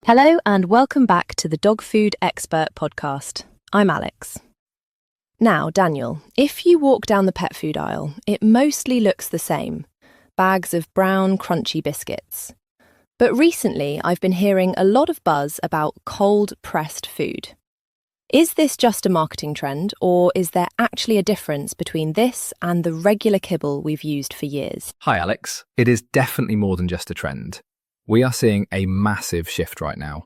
Hello and welcome back to the Dog Food Expert podcast. I'm Alex. Now, Daniel, if you walk down the pet food aisle, it mostly looks the same. Bags of brown, crunchy biscuits. But recently, I've been hearing a lot of buzz about cold-pressed food. Is this just a marketing trend, or is there actually a difference between this and the regular kibble we've used for years? Hi Alex, it is definitely more than just a trend. We are seeing a massive shift right now.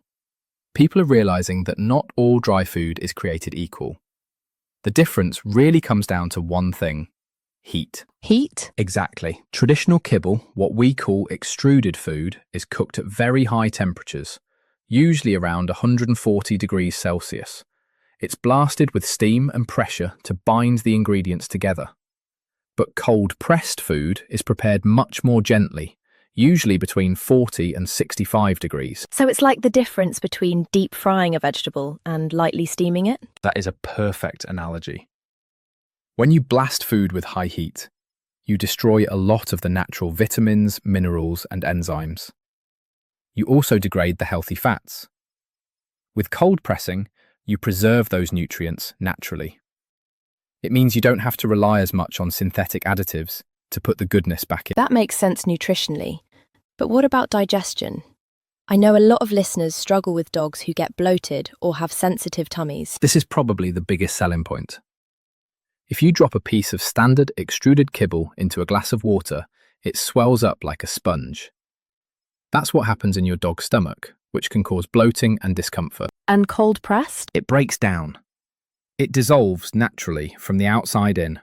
People are realising that not all dry food is created equal. The difference really comes down to one thing: heat. Heat? Exactly. Traditional kibble, what we call extruded food, is cooked at very high temperatures, usually around 140 degrees Celsius. It's blasted with steam and pressure to bind the ingredients together. But cold-pressed food is prepared much more gently, usually between 40 and 65 degrees. So it's like the difference between deep frying a vegetable and lightly steaming it? That is a perfect analogy. When you blast food with high heat, you destroy a lot of the natural vitamins, minerals, and enzymes. You also degrade the healthy fats. With cold pressing, you preserve those nutrients naturally. It means you don't have to rely as much on synthetic additives to put the goodness back in. That makes sense nutritionally. But what about digestion? I know a lot of listeners struggle with dogs who get bloated or have sensitive tummies. This is probably the biggest selling point. If you drop a piece of standard extruded kibble into a glass of water, it swells up like a sponge. That's what happens in your dog's stomach, which can cause bloating and discomfort. And cold pressed? It breaks down. It dissolves naturally from the outside in.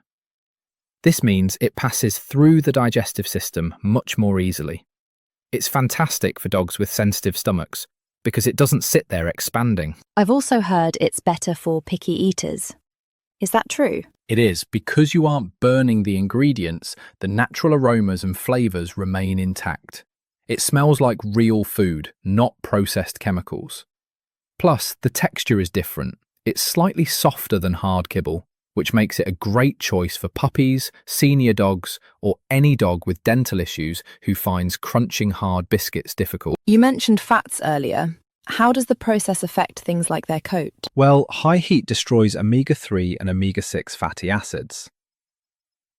This means it passes through the digestive system much more easily. It's fantastic for dogs with sensitive stomachs because it doesn't sit there expanding. I've also heard it's better for picky eaters. Is that true? It is. Because you aren't burning the ingredients, the natural aromas and flavours remain intact. It smells like real food, not processed chemicals. Plus, the texture is different. It's slightly softer than hard kibble, which makes it a great choice for puppies, senior dogs, or any dog with dental issues who finds crunching hard biscuits difficult. You mentioned fats earlier. How does the process affect things like their coat? Well, high heat destroys omega-3 and omega-6 fatty acids.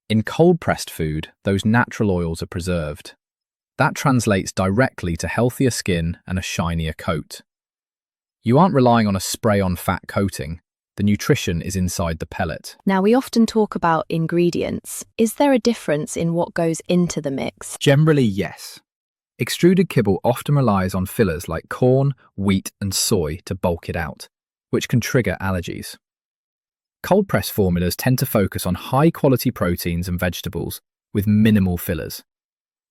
In cold-pressed food, those natural oils are preserved. That translates directly to healthier skin and a shinier coat. You aren't relying on a spray-on fat coating. The nutrition is inside the pellet. Now, we often talk about ingredients. Is there a difference in what goes into the mix? Generally, yes. Extruded kibble often relies on fillers like corn, wheat, and soy to bulk it out, which can trigger allergies. Cold-pressed formulas tend to focus on high-quality proteins and vegetables with minimal fillers.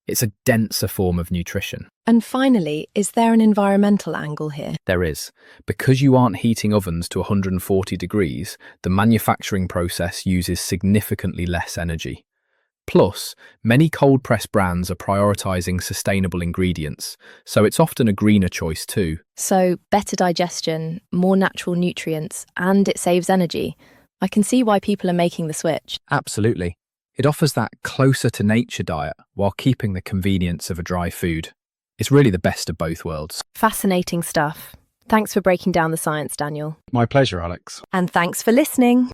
It's a denser form of nutrition. And finally, is there an environmental angle here? There is. Because you aren't heating ovens to 140 degrees, the manufacturing process uses significantly less energy. Plus, many cold-pressed brands are prioritising sustainable ingredients, so it's often a greener choice too. So, better digestion, more natural nutrients, and it saves energy. I can see why people are making the switch. Absolutely. It offers that closer-to-nature diet while keeping the convenience of a dry food. It's really the best of both worlds. Fascinating stuff. Thanks for breaking down the science, Daniel. My pleasure, Alex. And thanks for listening.